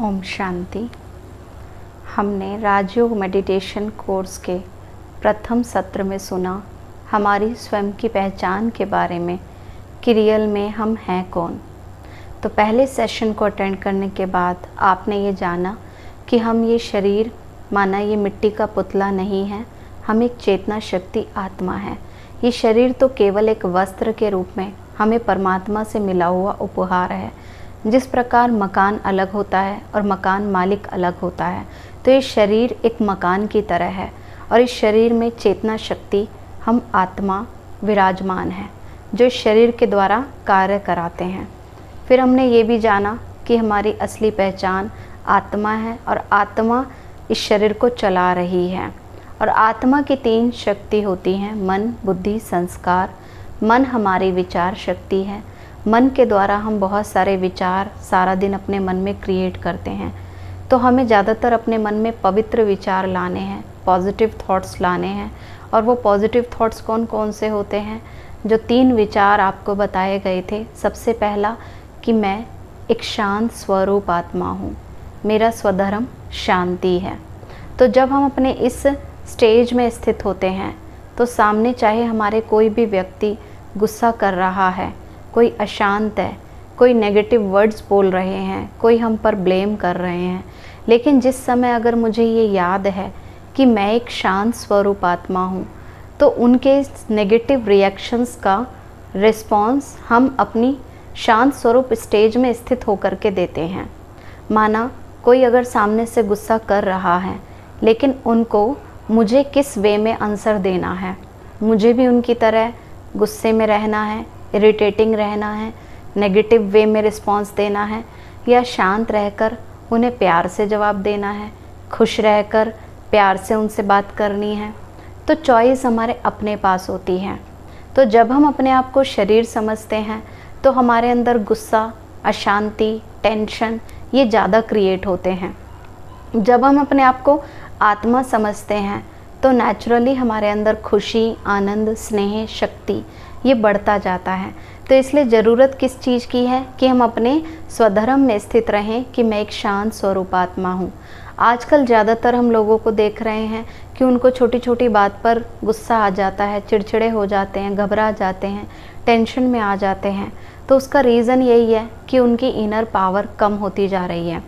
ओम शांति। हमने राजयोग meditation course के प्रथम सत्र में सुना हमारी स्वयं की पहचान के बारे में कि रियल में हम हैं कौन। तो पहले सेशन को अटेंड करने के बाद आपने ये जाना कि हम ये शरीर माना ये मिट्टी का पुतला नहीं है, हम एक चेतना शक्ति आत्मा है। ये शरीर तो केवल एक वस्त्र के रूप में हमें परमात्मा से मिला हुआ उपहार है। जिस प्रकार मकान अलग होता है और मकान मालिक अलग होता है, तो ये शरीर एक मकान की तरह है और इस शरीर में चेतना शक्ति हम आत्मा विराजमान है जो इस शरीर के द्वारा कार्य कराते हैं। फिर हमने ये भी जाना कि हमारी असली पहचान आत्मा है और आत्मा इस शरीर को चला रही है। और आत्मा की 3 शक्ति होती हैं, मन, बुद्धि, संस्कार। मन हमारी विचार शक्ति है। मन के द्वारा हम बहुत सारे विचार सारा दिन अपने मन में क्रिएट करते हैं। तो हमें ज़्यादातर अपने मन में पवित्र विचार लाने हैं, पॉजिटिव थॉट्स लाने हैं। और वो पॉजिटिव थॉट्स कौन कौन से होते हैं? जो 3 विचार आपको बताए गए थे। सबसे पहला कि मैं एक शांत स्वरूप आत्मा हूँ, मेरा स्वधर्म शांति है। तो जब हम अपने इस स्टेज में स्थित होते हैं तो सामने चाहे हमारे कोई भी व्यक्ति गुस्सा कर रहा है, कोई अशांत है, कोई नेगेटिव वर्ड्स बोल रहे हैं, कोई हम पर ब्लेम कर रहे हैं, लेकिन जिस समय अगर मुझे ये याद है कि मैं एक शांत स्वरूप आत्मा हूँ, तो उनके नेगेटिव रिएक्शंस का रिस्पॉन्स हम अपनी शांत स्वरूप स्टेज में स्थित होकर के देते हैं। माना कोई अगर सामने से गुस्सा कर रहा है, लेकिन उनको मुझे किस वे में आंसर देना है, मुझे भी उनकी तरह गुस्से में रहना है, इरिटेटिंग रहना है, नेगेटिव वे में रिस्पॉन्स देना है, या शांत रहकर उन्हें प्यार से जवाब देना है, खुश रहकर प्यार से उनसे बात करनी है। तो चॉइस हमारे अपने पास होती है। तो जब हम अपने आप को शरीर समझते हैं तो हमारे अंदर गुस्सा, अशांति, टेंशन ये ज़्यादा क्रिएट होते हैं। जब हम अपने आप को आत्मा समझते हैं तो नेचुरली हमारे अंदर खुशी, आनंद, स्नेह, शक्ति ये बढ़ता जाता है। तो इसलिए ज़रूरत किस चीज़ की है कि हम अपने स्वधर्म में स्थित रहें कि मैं एक शांत स्वरूप आत्मा हूँ। आजकल ज़्यादातर हम लोगों को देख रहे हैं कि उनको छोटी छोटी बात पर गुस्सा आ जाता है, चिड़चिड़े हो जाते हैं, घबरा जाते हैं, टेंशन में आ जाते हैं। तो उसका रीज़न यही है कि उनकी इनर पावर कम होती जा रही है।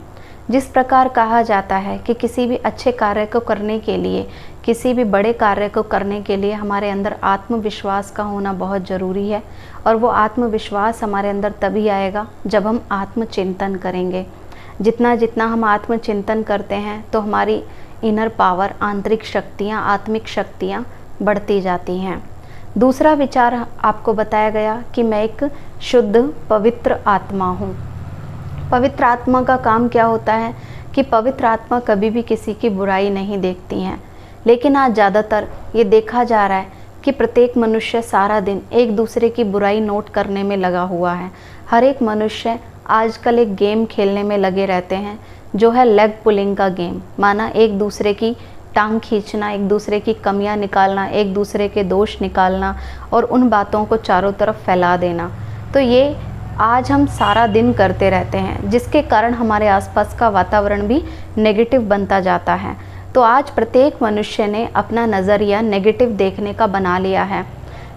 जिस प्रकार कहा जाता है कि किसी भी अच्छे कार्य को करने के लिए, किसी भी बड़े कार्य को करने के लिए हमारे अंदर आत्मविश्वास का होना बहुत ज़रूरी है। और वो आत्मविश्वास हमारे अंदर तभी आएगा जब हम आत्मचिंतन करेंगे। जितना जितना हम आत्मचिंतन करते हैं तो हमारी इनर पावर, आंतरिक शक्तियाँ, आत्मिक शक्तियाँ बढ़ती जाती हैं। दूसरा विचार आपको बताया गया कि मैं एक शुद्ध पवित्र आत्मा हूँ। पवित्र आत्मा का काम क्या होता है कि पवित्र आत्मा कभी भी किसी की बुराई नहीं देखती हैं। लेकिन आज ज़्यादातर ये देखा जा रहा है कि प्रत्येक मनुष्य सारा दिन एक दूसरे की बुराई नोट करने में लगा हुआ है। हर एक मनुष्य आजकल एक गेम खेलने में लगे रहते हैं जो है लेग पुलिंग का गेम। माना एक दूसरे की टांग खींचना, एक दूसरे की कमियां निकालना, एक दूसरे के दोष निकालना और उन बातों को चारों तरफ फैला देना। तो ये आज हम सारा दिन करते रहते हैं, जिसके कारण हमारे आसपास का वातावरण भी नेगेटिव बनता जाता है। तो आज प्रत्येक मनुष्य ने अपना नज़रिया नेगेटिव देखने का बना लिया है।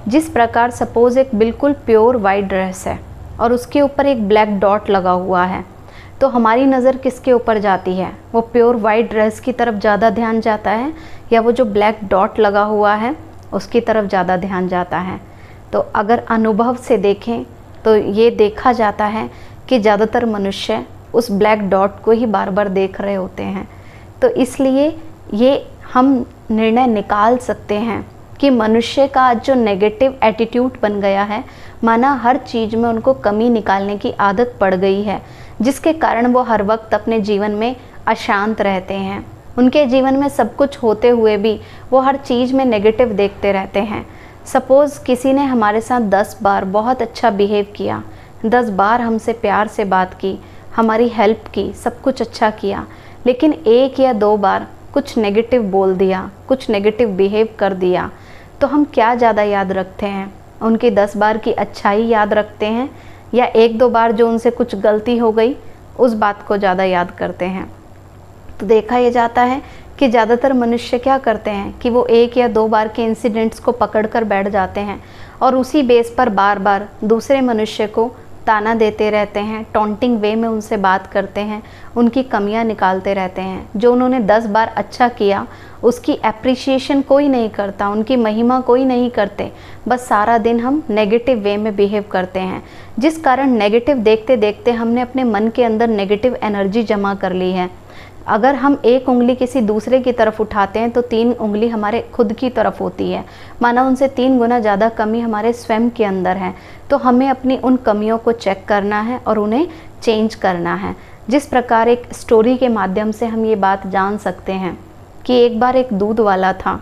जिस प्रकार सपोज़ एक बिल्कुल प्योर वाइट ड्रेस है और उसके ऊपर एक ब्लैक डॉट लगा हुआ है, तो हमारी नज़र किसके ऊपर जाती है? वो प्योर वाइट ड्रेस की तरफ ज़्यादा ध्यान जाता है या वो जो ब्लैक डॉट लगा हुआ है उसकी तरफ ज़्यादा ध्यान जाता है? तो अगर अनुभव से देखें तो ये देखा जाता है कि ज़्यादातर मनुष्य उस ब्लैक डॉट को ही बार बार देख रहे होते हैं। तो इसलिए ये हम निर्णय निकाल सकते हैं कि मनुष्य का जो नेगेटिव एटीट्यूड बन गया है, माना हर चीज़ में उनको कमी निकालने की आदत पड़ गई है, जिसके कारण वो हर वक्त अपने जीवन में अशांत रहते हैं। उनके जीवन में सब कुछ होते हुए भी वो हर चीज़ में नेगेटिव देखते रहते हैं। सपोज़ किसी ने हमारे साथ 10 बार बहुत अच्छा बिहेव किया, 10 बार हमसे प्यार से बात की, हमारी हेल्प की, सब कुछ अच्छा किया, लेकिन 1 या 2 बार कुछ नेगेटिव बोल दिया, कुछ नेगेटिव बिहेव कर दिया, तो हम क्या ज़्यादा याद रखते हैं? उनकी 10 बार की अच्छाई याद रखते हैं या 1-2 बार जो उनसे कुछ गलती हो गई उस बात को ज़्यादा याद करते हैं। तो देखा ये जाता है कि ज़्यादातर मनुष्य क्या करते हैं कि वो 1 या 2 बार के इंसिडेंट्स को पकड़ कर बैठ जाते हैं और उसी बेस पर बार बार दूसरे मनुष्य को ताना देते रहते हैं, टॉन्टिंग वे में उनसे बात करते हैं, उनकी कमियां निकालते रहते हैं। जो उन्होंने 10 बार अच्छा किया उसकी एप्रिसिएशन कोई नहीं करता, उनकी महिमा कोई नहीं करते, बस सारा दिन हम नेगेटिव वे में बिहेव करते हैं, जिस कारण नेगेटिव देखते देखते हमने अपने मन के अंदर नेगेटिव एनर्जी जमा कर ली है। अगर हम 1 उंगली किसी दूसरे की तरफ उठाते हैं तो 3 उंगली हमारे खुद की तरफ होती है, माना उनसे 3 गुना ज़्यादा कमी हमारे स्वयं के अंदर है। तो हमें अपनी उन कमियों को चेक करना है और उन्हें चेंज करना है। जिस प्रकार एक स्टोरी के माध्यम से हम ये बात जान सकते हैं कि एक बार एक दूध वाला था,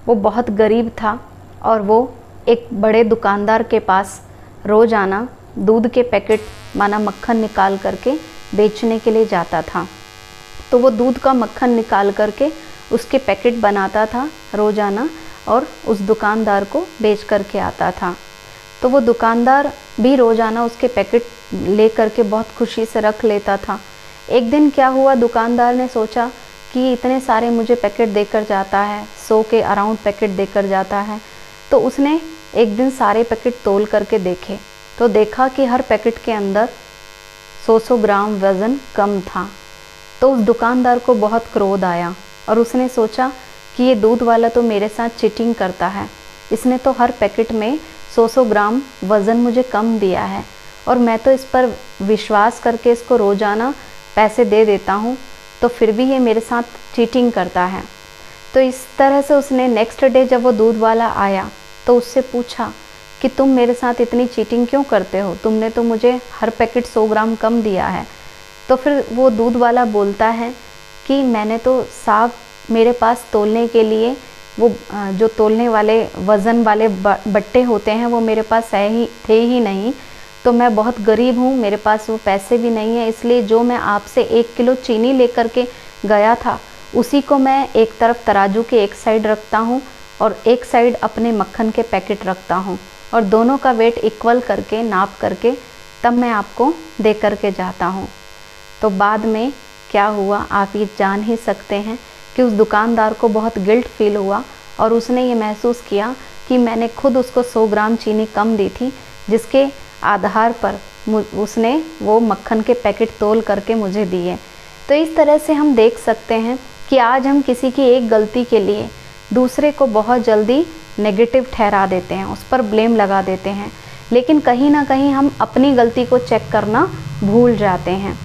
वो बहुत गरीब था और वो एक बड़े दुकानदार के पास रोज़ाना दूध के पैकेट माना मक्खन निकाल करके बेचने के लिए जाता था। तो वो दूध का मक्खन निकाल करके उसके पैकेट बनाता था रोज़ाना और उस दुकानदार को बेच करके आता था। तो वो दुकानदार भी रोज़ाना उसके पैकेट ले करके बहुत खुशी से रख लेता था। एक दिन क्या हुआ, दुकानदार ने सोचा कि इतने सारे मुझे पैकेट देकर जाता है, 100 के अराउंड पैकेट देकर जाता है। तो उसने एक दिन सारे पैकेट तोल करके देखे तो देखा कि हर पैकेट के अंदर 100 ग्राम वज़न कम था। तो उस दुकानदार को बहुत क्रोध आया और उसने सोचा कि ये दूध वाला तो मेरे साथ चीटिंग करता है, इसने तो हर पैकेट में 100 ग्राम वज़न मुझे कम दिया है और मैं तो इस पर विश्वास करके इसको रोज़ाना पैसे दे देता हूँ, तो फिर भी ये मेरे साथ चीटिंग करता है। तो इस तरह से उसने नेक्स्ट डे जब वो दूध वाला आया तो उससे पूछा कि तुम मेरे साथ इतनी चीटिंग क्यों करते हो, तुमने तो मुझे हर पैकेट 100 ग्राम कम दिया है। तो फिर वो दूध वाला बोलता है कि मैंने तो साफ मेरे पास तोलने के लिए वो जो तोलने वाले वज़न वाले बट्टे होते हैं वो मेरे पास थे ही नहीं, तो मैं बहुत गरीब हूँ, मेरे पास वो पैसे भी नहीं है, इसलिए जो मैं आपसे 1 किलो चीनी लेकर के गया था उसी को मैं एक तरफ तराजू के एक साइड रखता हूँ और एक साइड अपने मक्खन के पैकेट रखता हूँ और दोनों का वेट इक्वल करके नाप करके तब मैं आपको दे करके जाता हूँ। तो बाद में क्या हुआ आप ये जान ही सकते हैं कि उस दुकानदार को बहुत गिल्ट फील हुआ और उसने ये महसूस किया कि मैंने खुद उसको 100 ग्राम चीनी कम दी थी, जिसके आधार पर उसने वो मक्खन के पैकेट तोल करके मुझे दिए। तो इस तरह से हम देख सकते हैं कि आज हम किसी की एक गलती के लिए दूसरे को बहुत जल्दी नेगेटिव ठहरा देते हैं, उस पर ब्लेम लगा देते हैं, लेकिन कहीं ना कहीं हम अपनी गलती को चेक करना भूल जाते हैं।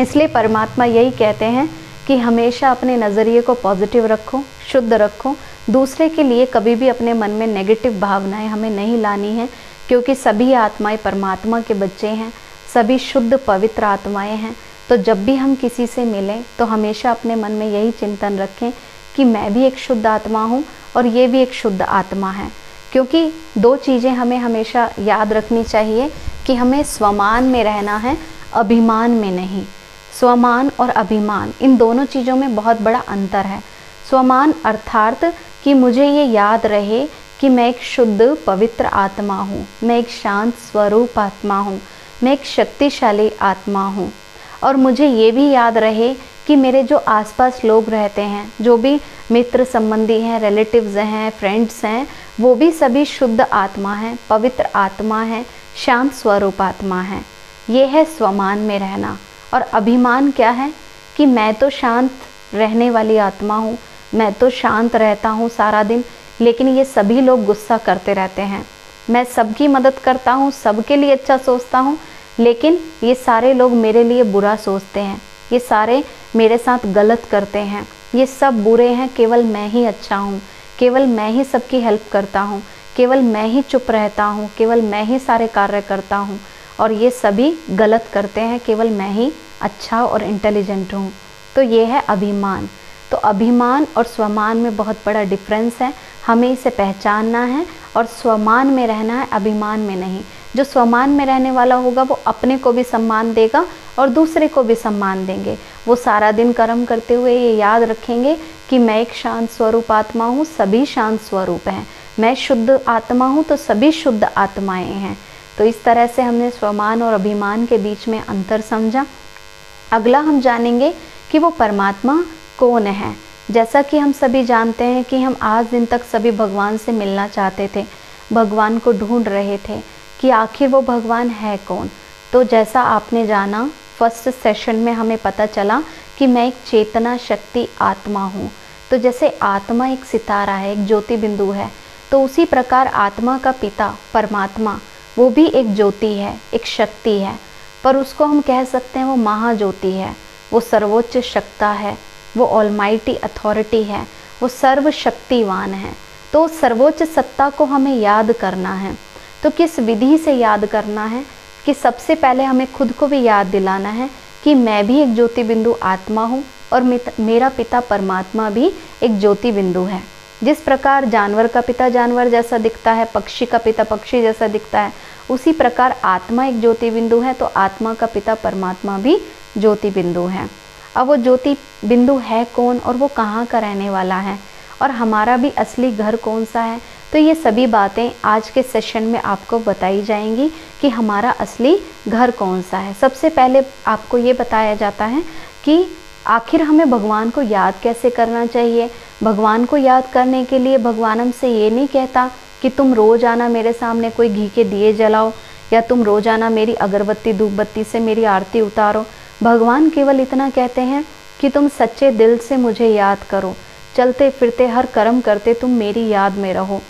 इसलिए परमात्मा यही कहते हैं कि हमेशा अपने नज़रिए को पॉजिटिव रखो, शुद्ध रखो, दूसरे के लिए कभी भी अपने मन में नेगेटिव भावनाएं हमें नहीं लानी है, क्योंकि सभी आत्माएं परमात्मा के बच्चे हैं, सभी शुद्ध पवित्र आत्माएं हैं। तो जब भी हम किसी से मिलें तो हमेशा अपने मन में यही चिंतन रखें कि मैं भी एक शुद्ध आत्मा हूँ और ये भी एक शुद्ध आत्मा है। क्योंकि 2 चीज़ें हमें हमेशा याद रखनी चाहिए कि हमें स्वमान में रहना है, अभिमान में नहीं। स्वमान और अभिमान इन दोनों चीज़ों में बहुत बड़ा अंतर है। स्वमान अर्थात कि मुझे ये याद रहे कि मैं एक शुद्ध पवित्र आत्मा हूँ, मैं एक शांत स्वरूप आत्मा हूँ, मैं एक शक्तिशाली आत्मा हूँ, और मुझे ये भी याद रहे कि मेरे जो आसपास लोग रहते हैं, जो भी मित्र संबंधी हैं, रिलेटिव्स हैं, फ्रेंड्स हैं, वो भी सभी शुद्ध आत्मा हैं, पवित्र आत्मा हैं, शांत स्वरूप आत्मा हैं। ये है स्वमान में रहना। और अभिमान क्या है कि मैं तो शांत रहने वाली आत्मा हूँ, मैं तो शांत रहता हूँ सारा दिन, लेकिन ये सभी लोग गुस्सा करते रहते हैं। मैं सबकी मदद करता हूँ, सबके लिए अच्छा सोचता हूँ, लेकिन ये सारे लोग मेरे लिए बुरा सोचते हैं, ये सारे मेरे साथ गलत करते हैं, ये सब बुरे हैं, केवल मैं ही अच्छा हूँ, केवल मैं ही सबकी हेल्प करता हूँ, केवल मैं ही चुप रहता हूँ, केवल मैं ही सारे कार्य करता हूँ, और ये सभी गलत करते हैं, केवल मैं ही अच्छा और इंटेलिजेंट हूँ। तो ये है अभिमान। तो अभिमान और स्वमान में बहुत बड़ा डिफरेंस है, हमें इसे पहचानना है और स्वमान में रहना है, अभिमान में नहीं। जो स्वमान में रहने वाला होगा वो अपने को भी सम्मान देगा और दूसरे को भी सम्मान देंगे। वो सारा दिन कर्म करते हुए ये याद रखेंगे कि मैं एक शांत स्वरूप आत्मा हूँ, सभी शांत स्वरूप हैं, मैं शुद्ध आत्मा हूँ तो सभी शुद्ध आत्माएं हैं। तो इस तरह से हमने स्वमान और अभिमान के बीच में अंतर समझा। अगला हम जानेंगे कि वो परमात्मा कौन है। जैसा कि हम सभी जानते हैं कि हम आज दिन तक सभी भगवान से मिलना चाहते थे, भगवान को ढूंढ रहे थे कि आखिर वो भगवान है कौन। तो जैसा आपने जाना फर्स्ट सेशन में हमें पता चला कि मैं एक चेतना शक्ति आत्मा हूँ। तो जैसे आत्मा एक सितारा है, एक ज्योति बिंदु है, तो उसी प्रकार आत्मा का पिता परमात्मा वो भी एक ज्योति है, एक शक्ति है, पर उसको हम कह सकते हैं वो महाज्योति है, वो सर्वोच्च सत्ता है, वो ऑलमाइटी अथॉरिटी है, वो सर्वशक्तिवान है। तो सर्वोच्च सत्ता को हमें याद करना है। तो किस विधि से याद करना है कि सबसे पहले हमें खुद को भी याद दिलाना है कि मैं भी एक ज्योति बिंदु आत्मा हूँ और मेरा पिता परमात्मा भी एक ज्योति बिंदु है। जिस प्रकार जानवर का पिता जानवर जैसा दिखता है, पक्षी का पिता पक्षी जैसा दिखता है, उसी प्रकार आत्मा एक ज्योति बिंदु है, तो आत्मा का पिता परमात्मा भी ज्योति बिंदु है। अब वो ज्योति बिंदु है कौन और वो कहाँ का रहने वाला है और हमारा भी असली घर कौन सा है, तो ये सभी बातें आज के सेशन में आपको बताई जाएंगी कि हमारा असली घर कौन सा है। सबसे पहले आपको ये बताया जाता है कि आखिर हमें भगवान को याद कैसे करना चाहिए। भगवान को याद करने के लिए भगवान हमसे ये नहीं कहता कि तुम रोज़ आना मेरे सामने कोई घी के दिए जलाओ या तुम रोज़ आना मेरी अगरबत्ती धूप बत्ती से मेरी आरती उतारो। भगवान केवल इतना कहते हैं कि तुम सच्चे दिल से मुझे याद करो, चलते फिरते हर कर्म करते तुम मेरी याद में रहो,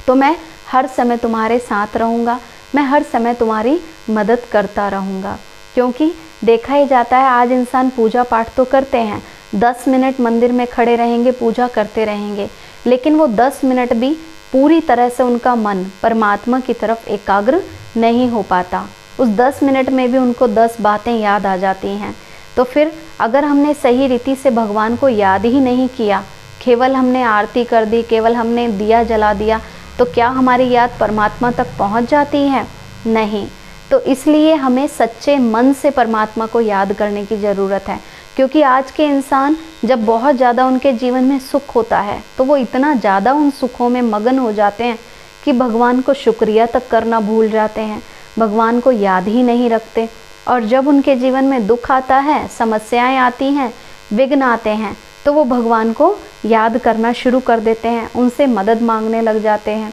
तो मैं हर समय तुम्हारे साथ रहूँगा, मैं हर समय तुम्हारी मदद करता रहूँगा। क्योंकि देखा ही जाता है आज इंसान पूजा पाठ तो करते हैं, 10 मिनट मंदिर में खड़े रहेंगे, पूजा करते रहेंगे, लेकिन वो 10 मिनट भी पूरी तरह से उनका मन परमात्मा की तरफ एकाग्र नहीं हो पाता। उस 10 मिनट में भी उनको 10 बातें याद आ जाती हैं। तो फिर अगर हमने सही रीति से भगवान को याद ही नहीं किया, केवल हमने आरती कर दी, केवल हमने दिया जला दिया, तो क्या हमारी याद परमात्मा तक पहुंच जाती है? नहीं। तो इसलिए हमें सच्चे मन से परमात्मा को याद करने की ज़रूरत है। क्योंकि आज के इंसान जब बहुत ज़्यादा उनके जीवन में सुख होता है तो वो इतना ज़्यादा उन सुखों में मगन हो जाते हैं कि भगवान को शुक्रिया तक करना भूल जाते हैं, भगवान को याद ही नहीं रखते। और जब उनके जीवन में दुख आता है, समस्याएं आती हैं, विघ्न आते हैं, तो वो भगवान को याद करना शुरू कर देते हैं, उनसे मदद मांगने लग जाते हैं।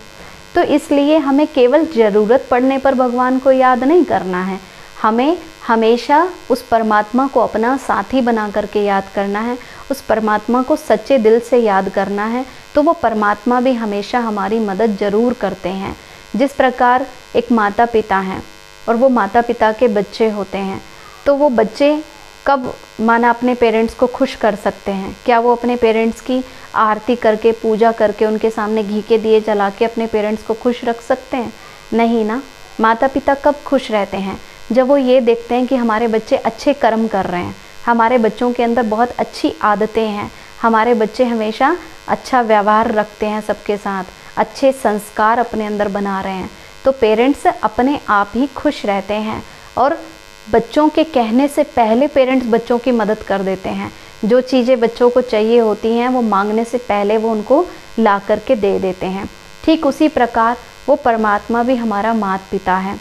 तो इसलिए हमें केवल ज़रूरत पड़ने पर भगवान को याद नहीं करना है, हमें हमेशा उस परमात्मा को अपना साथी बना करके याद करना है, उस परमात्मा को सच्चे दिल से याद करना है। तो वो परमात्मा भी हमेशा हमारी मदद ज़रूर करते हैं। जिस प्रकार एक माता पिता हैं और वो माता पिता के बच्चे होते हैं, तो वो बच्चे कब माना अपने पेरेंट्स को खुश कर सकते हैं? क्या वो अपने पेरेंट्स की आरती करके, पूजा करके, उनके सामने घी के दिए जला के अपने पेरेंट्स को खुश रख सकते हैं? नहीं ना। माता पिता कब खुश रहते हैं? जब वो ये देखते हैं कि हमारे बच्चे अच्छे कर्म कर रहे हैं, हमारे बच्चों के अंदर बहुत अच्छी आदतें हैं, हमारे बच्चे हमेशा अच्छा व्यवहार रखते हैं सबके साथ, अच्छे संस्कार अपने अंदर बना रहे हैं, तो पेरेंट्स अपने आप ही खुश रहते हैं। और बच्चों के कहने से पहले पेरेंट्स बच्चों की मदद कर देते हैं। जो चीज़ें बच्चों को चाहिए होती हैं वो मांगने से पहले वो उनको ला करके दे देते हैं। ठीक उसी प्रकार वो परमात्मा भी हमारा माता पिता है।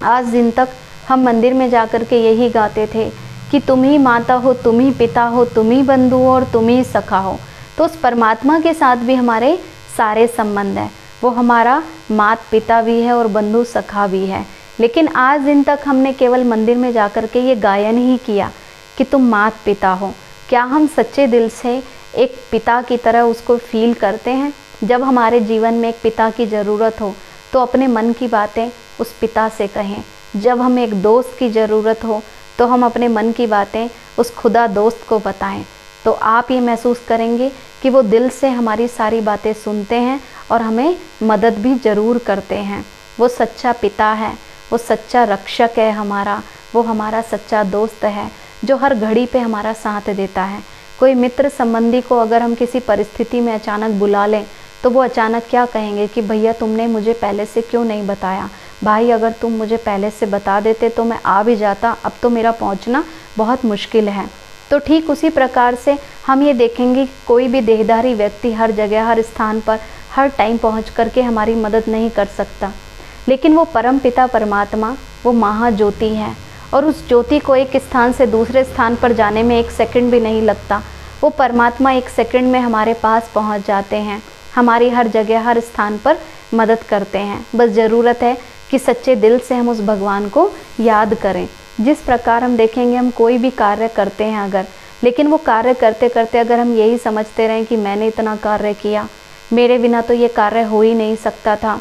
आज दिन तक हम मंदिर में जा कर के यही गाते थे कि तुम ही माता हो, तुम ही पिता हो, तुम ही बंधु हो और तुम ही सखा हो। तो उस परमात्मा के साथ भी हमारे सारे संबंध हैं, वो हमारा माता पिता भी है और बंधु सखा भी है। लेकिन आज दिन तक हमने केवल मंदिर में जाकर के ये गायन ही किया कि तुम माता पिता हो। क्या हम सच्चे दिल से एक पिता की तरह उसको फील करते हैं? जब हमारे जीवन में एक पिता की ज़रूरत हो तो अपने मन की बातें उस पिता से कहें। जब हमें एक दोस्त की ज़रूरत हो तो हम अपने मन की बातें उस खुदा दोस्त को बताएं। तो आप ये महसूस करेंगे कि वो दिल से हमारी सारी बातें सुनते हैं और हमें मदद भी ज़रूर करते हैं। वो सच्चा पिता है, वो सच्चा रक्षक है हमारा, वो हमारा सच्चा दोस्त है जो हर घड़ी पे हमारा साथ देता है। कोई मित्र संबंधी को अगर हम किसी परिस्थिति में अचानक बुला लें तो वो अचानक क्या कहेंगे कि भैया तुमने मुझे पहले से क्यों नहीं बताया, भाई अगर तुम मुझे पहले से बता देते तो मैं आ भी जाता, अब तो मेरा पहुंचना बहुत मुश्किल है। तो ठीक उसी प्रकार से हम ये देखेंगे कि कोई भी देहधारी व्यक्ति हर जगह, हर स्थान पर, हर टाइम पहुँच करके हमारी मदद नहीं कर सकता, लेकिन वो परम पिता परमात्मा वो महाज्योति है और उस ज्योति को एक स्थान से दूसरे स्थान पर जाने में 1 सेकंड भी नहीं लगता। वो परमात्मा 1 सेकंड में हमारे पास पहुंच जाते हैं, हमारी हर जगह हर स्थान पर मदद करते हैं। बस ज़रूरत है कि सच्चे दिल से हम उस भगवान को याद करें। जिस प्रकार हम देखेंगे, हम कोई भी कार्य करते हैं अगर, लेकिन वो कार्य करते करते अगर हम यही समझते रहें कि मैंने इतना कार्य किया, मेरे बिना तो ये कार्य हो ही नहीं सकता था,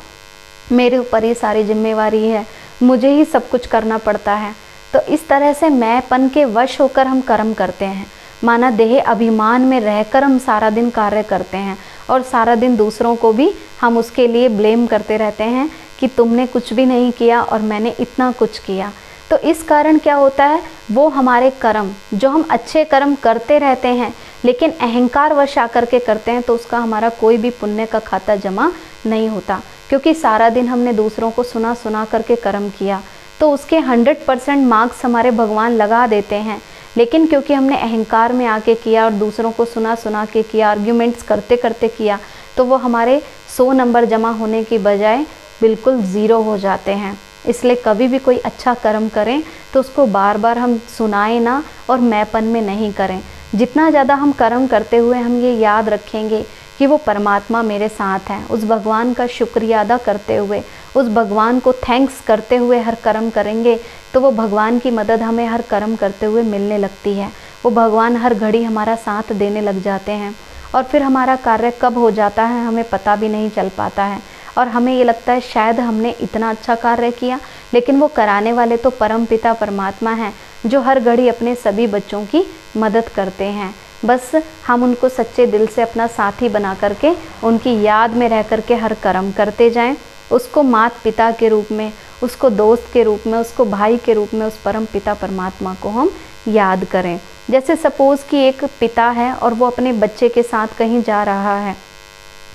मेरे ऊपर ये सारी जिम्मेवारी है, मुझे ही सब कुछ करना पड़ता है, तो इस तरह से मैंपन के वश होकर हम कर्म करते हैं। माना देह अभिमान में रहकर हम सारा दिन कार्य करते हैं और सारा दिन दूसरों को भी हम उसके लिए ब्लेम करते रहते हैं कि तुमने कुछ भी नहीं किया और मैंने इतना कुछ किया। तो इस कारण क्या होता है, वो हमारे कर्म जो हम अच्छे कर्म करते रहते हैं लेकिन अहंकार वश आकर के करते हैं, तो उसका हमारा कोई भी पुण्य का खाता जमा नहीं होता, क्योंकि सारा दिन हमने दूसरों को सुना सुना करके कर्म किया, तो उसके 100% मार्क्स हमारे भगवान लगा देते हैं। लेकिन क्योंकि हमने अहंकार में आके किया और दूसरों को सुना सुना के किया, आर्ग्यूमेंट्स करते करते किया, तो वो हमारे 100 नंबर जमा होने की बजाय बिल्कुल 0 हो जाते हैं। इसलिए कभी भी कोई अच्छा कर्म करें तो उसको बार बार हम सुनाएं ना और मैंपन में नहीं करें। जितना ज़्यादा हम कर्म करते हुए हम ये याद रखेंगे कि वो परमात्मा मेरे साथ हैं, उस भगवान का शुक्रिया अदा करते हुए, उस भगवान को थैंक्स करते हुए हर कर्म करेंगे, तो वो भगवान की मदद हमें हर कर्म करते हुए मिलने लगती है। वो भगवान हर घड़ी हमारा साथ देने लग जाते हैं और फिर हमारा कार्य कब हो जाता है हमें पता भी नहीं चल पाता है, और हमें ये लगता है शायद हमने इतना अच्छा कार्य किया, लेकिन वो कराने वाले तो परम पिता परमात्मा हैं जो हर घड़ी अपने सभी बच्चों की मदद करते हैं। बस हम उनको सच्चे दिल से अपना साथी बना करके उनकी याद में रह करके हर कर्म करते जाएं, उसको माता पिता के रूप में, उसको दोस्त के रूप में, उसको भाई के रूप में, उस परम पिता परमात्मा को हम याद करें। जैसे सपोज़ कि एक पिता है और वो अपने बच्चे के साथ कहीं जा रहा है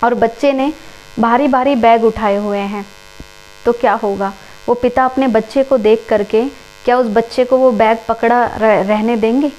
और बच्चे ने भारी भारी बैग उठाए हुए हैं, तो क्या होगा, वो पिता अपने बच्चे को देख करके क्या उस बच्चे को वो बैग पकड़ा रहने देंगे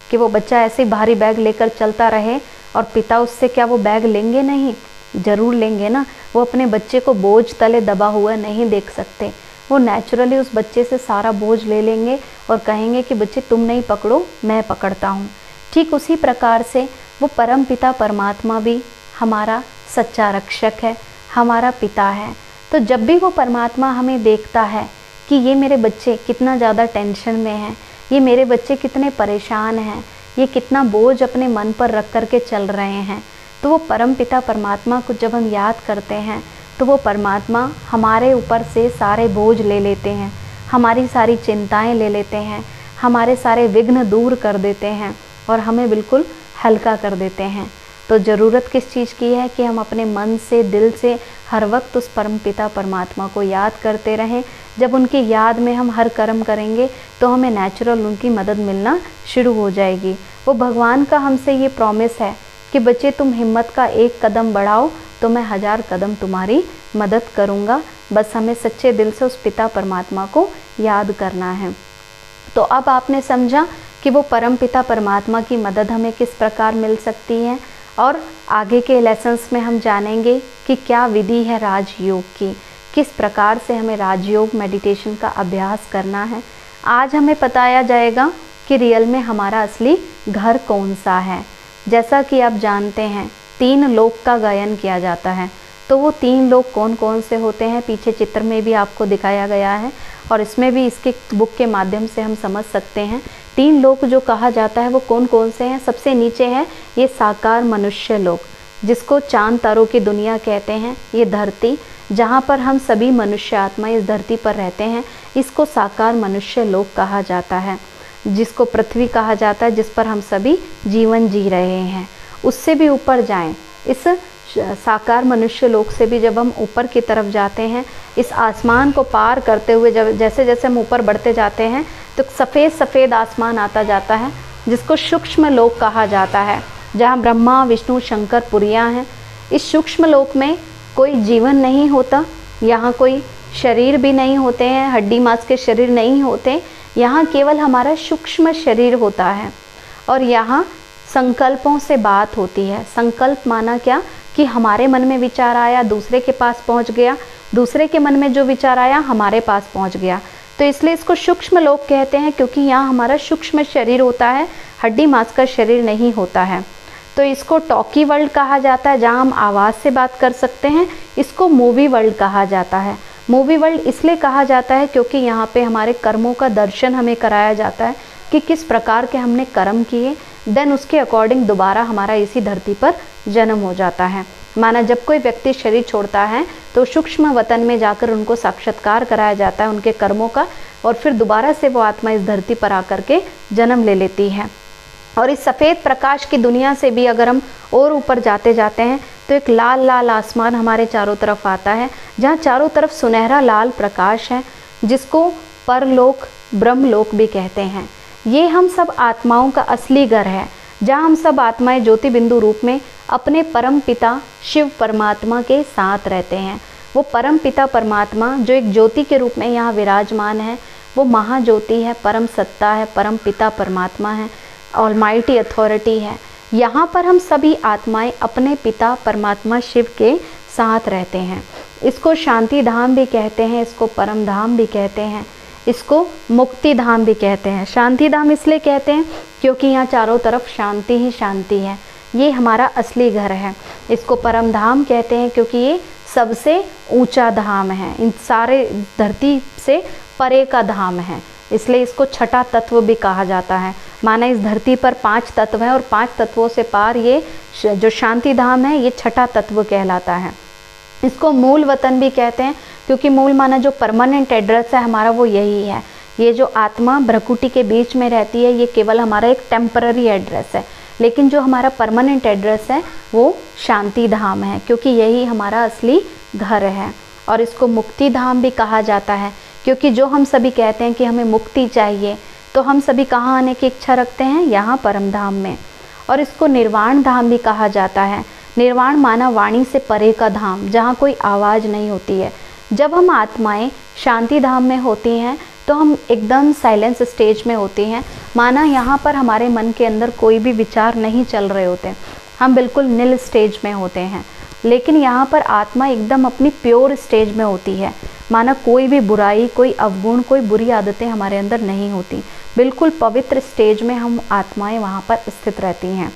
कि वो बच्चा ऐसे भारी बैग लेकर चलता रहे, और पिता उससे क्या वो बैग लेंगे? नहीं, ज़रूर लेंगे ना। वो अपने बच्चे को बोझ तले दबा हुआ नहीं देख सकते, वो नेचुरली उस बच्चे से सारा बोझ ले लेंगे और कहेंगे कि बच्चे तुम नहीं पकड़ो, मैं पकड़ता हूँ। ठीक उसी प्रकार से वो परम पिता परमात्मा भी हमारा सच्चा रक्षक है, हमारा पिता है। तो जब भी वो परमात्मा हमें देखता है कि ये मेरे बच्चे कितना ज़्यादा टेंशन में हैं, ये मेरे बच्चे कितने परेशान हैं, ये कितना बोझ अपने मन पर रख कर के चल रहे हैं, तो वो परम पिता परमात्मा को जब हम याद करते हैं तो वो परमात्मा हमारे ऊपर से सारे बोझ ले लेते हैं, हमारी सारी चिंताएं ले लेते हैं, हमारे सारे विघ्न दूर कर देते हैं और हमें बिल्कुल हल्का कर देते हैं। तो ज़रूरत किस चीज़ की है कि हम अपने मन से, दिल से हर वक्त उस परम पिता परमात्मा को याद करते रहें। जब उनकी याद में हम हर कर्म करेंगे तो हमें नेचुरल उनकी मदद मिलना शुरू हो जाएगी। वो भगवान का हमसे ये प्रॉमिस है कि बच्चे तुम हिम्मत का 1 कदम बढ़ाओ तो मैं 1000 कदम तुम्हारी मदद करूँगा। बस हमें सच्चे दिल से उस पिता परमात्मा को याद करना है। तो अब आपने समझा कि वो परम पिता परमात्मा की मदद हमें किस प्रकार मिल सकती है, और आगे के लेसन्स में हम जानेंगे कि क्या विधि है राजयोग की, किस प्रकार से हमें राजयोग मेडिटेशन का अभ्यास करना है। आज हमें बताया जाएगा कि रियल में हमारा असली घर कौन सा है। जैसा कि आप जानते हैं 3 लोक का गायन किया जाता है, तो वो 3 लोक कौन कौन से होते हैं पीछे चित्र में भी आपको दिखाया गया है और इसमें भी इसके बुक के माध्यम से हम समझ सकते हैं। 3 लोक जो कहा जाता है वो कौन कौन से हैं। सबसे नीचे है ये साकार मनुष्य लोक, जिसको चांद तारों की दुनिया कहते हैं। ये धरती जहाँ पर हम सभी मनुष्य आत्मा इस धरती पर रहते हैं, इसको साकार मनुष्य लोक कहा जाता है। जिसको पृथ्वी कहा जाता है, जिस पर हम सभी जीवन जी रहे हैं। उससे भी ऊपर जाएं, इस साकार मनुष्य लोक से भी जब हम ऊपर की तरफ जाते हैं, इस आसमान को पार करते हुए जब जैसे जैसे हम ऊपर बढ़ते जाते हैं तो सफ़ेद सफ़ेद आसमान आता जाता है, जिसको सूक्ष्म लोक कहा जाता है, जहाँ ब्रह्मा विष्णु शंकर पुरियाँ हैं। इस सूक्ष्म लोक में कोई जीवन नहीं होता, यहाँ कोई शरीर भी नहीं होते हैं, हड्डी मांस के शरीर नहीं होते, यहाँ केवल हमारा सूक्ष्म शरीर होता है। और यहाँ संकल्पों से बात होती है। संकल्प माना क्या कि हमारे मन में विचार आया, दूसरे के पास पहुँच गया, दूसरे के मन में जो विचार आया हमारे पास पहुँच गया। तो इसलिए इसको सूक्ष्म लोक कहते हैं, क्योंकि यहाँ हमारा सूक्ष्म शरीर होता है, हड्डी मांस का शरीर नहीं होता है। तो इसको टॉकी वर्ल्ड कहा जाता है, जहाँ हम आवाज़ से बात कर सकते हैं। इसको मूवी वर्ल्ड कहा जाता है। मूवी वर्ल्ड इसलिए कहा जाता है क्योंकि यहाँ पे हमारे कर्मों का दर्शन हमें कराया जाता है कि किस प्रकार के हमने कर्म किए, देन उसके अकॉर्डिंग दोबारा हमारा इसी धरती पर जन्म हो जाता है। माना जब कोई व्यक्ति शरीर छोड़ता है तो सूक्ष्म वतन में जाकर उनको साक्षात्कार कराया जाता है उनके कर्मों का, और फिर दोबारा से वो आत्मा इस धरती पर आकर के जन्म ले लेती है। और इस सफ़ेद प्रकाश की दुनिया से भी अगर हम और ऊपर जाते जाते हैं तो एक लाल लाल आसमान हमारे चारों तरफ आता है, जहाँ चारों तरफ सुनहरा लाल प्रकाश है, जिसको परलोक ब्रह्मलोक भी कहते हैं। ये हम सब आत्माओं का असली घर है, जहाँ हम सब आत्माएं ज्योति बिंदु रूप में अपने परम पिता शिव परमात्मा के साथ रहते हैं। वो परम पिता परमात्मा जो एक ज्योति के रूप में यहाँ विराजमान है, वो महाज्योति है, परम सत्ता है, परम पिता परमात्मा है, ऑलमाइटी अथॉरिटी है। यहाँ पर हम सभी आत्माएं अपने पिता परमात्मा शिव के साथ रहते हैं। इसको शांति धाम भी कहते हैं, इसको परम धाम भी कहते हैं, इसको मुक्ति धाम भी कहते हैं। शांति धाम इसलिए कहते हैं क्योंकि यहाँ चारों तरफ शांति ही शांति है, ये हमारा असली घर है। इसको परम धाम कहते हैं क्योंकि ये सबसे ऊंचा धाम है, इन सारे धरती से परे का धाम है, इसलिए इसको छठा तत्व भी कहा जाता है। माना इस धरती पर 5 तत्व हैं और 5 तत्वों से पार ये जो शांति धाम है, ये छठा तत्व कहलाता है। इसको मूल वतन भी कहते हैं क्योंकि मूल माना जो परमानेंट एड्रेस है हमारा वो यही है। ये जो आत्मा भ्रकुटी के बीच में रहती है ये केवल हमारा एक टेम्पररी एड्रेस है, लेकिन जो हमारा परमानेंट एड्रेस है वो शांति धाम है, क्योंकि यही हमारा असली घर है। और इसको मुक्ति धाम भी कहा जाता है क्योंकि जो हम सभी कहते हैं कि हमें मुक्ति चाहिए, तो हम सभी कहाँ आने की इच्छा रखते हैं, यहाँ परम धाम में। और इसको निर्वाण धाम भी कहा जाता है। निर्वाण माना वाणी से परे का धाम, जहाँ कोई आवाज़ नहीं होती है। जब हम आत्माएं शांति धाम में होती हैं तो हम एकदम साइलेंस स्टेज में होती हैं। माना यहाँ पर हमारे मन के अंदर कोई भी विचार नहीं चल रहे होते, हम बिल्कुल नील स्टेज में होते हैं। लेकिन यहाँ पर आत्मा एकदम अपनी प्योर स्टेज में होती है। माना कोई भी बुराई, कोई अवगुण, कोई बुरी आदतें हमारे अंदर नहीं होती, बिल्कुल पवित्र स्टेज में हम आत्माएं वहाँ पर स्थित रहती हैं।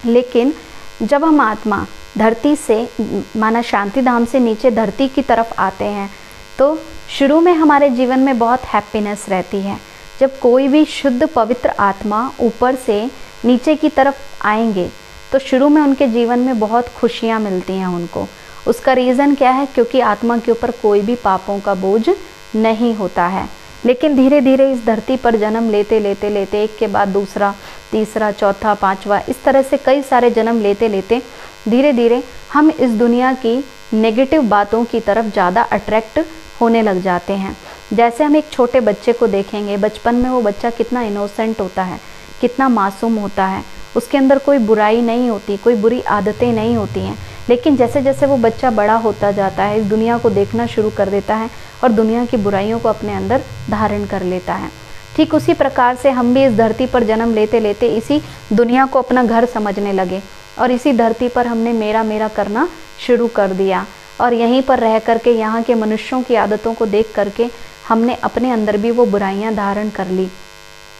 लेकिन जब हम आत्मा धरती से माना शांति धाम से नीचे धरती की तरफ आते हैं तो शुरू में हमारे जीवन में बहुत हैप्पीनेस रहती है। जब कोई भी शुद्ध पवित्र आत्मा ऊपर से नीचे की तरफ आएंगे तो शुरू में उनके जीवन में बहुत खुशियाँ मिलती हैं उनको। उसका रीज़न क्या है? क्योंकि आत्मा के ऊपर कोई भी पापों का बोझ नहीं होता है। लेकिन धीरे धीरे इस धरती पर जन्म लेते लेते लेते एक के बाद दूसरा, तीसरा, चौथा, पांचवा, इस तरह से कई सारे जन्म लेते लेते धीरे धीरे हम इस दुनिया की नेगेटिव बातों की तरफ ज़्यादा अट्रैक्ट होने लग जाते हैं। जैसे हम एक छोटे बच्चे को देखेंगे, बचपन में वो बच्चा कितना इनोसेंट होता है, कितना मासूम होता है, उसके अंदर कोई बुराई नहीं होती, कोई बुरी आदतें नहीं होती हैं। लेकिन जैसे जैसे वो बच्चा बड़ा होता जाता है, इस दुनिया को देखना शुरू कर देता है और दुनिया की बुराइयों को अपने अंदर धारण कर लेता है। ठीक उसी प्रकार से हम भी इस धरती पर जन्म लेते लेते इसी दुनिया को अपना घर समझने लगे और इसी धरती पर हमने मेरा मेरा करना शुरू कर दिया। और यहीं पर रह करके यहाँ के मनुष्यों की आदतों को देख करके हमने अपने अंदर भी वो बुराइयाँ धारण कर ली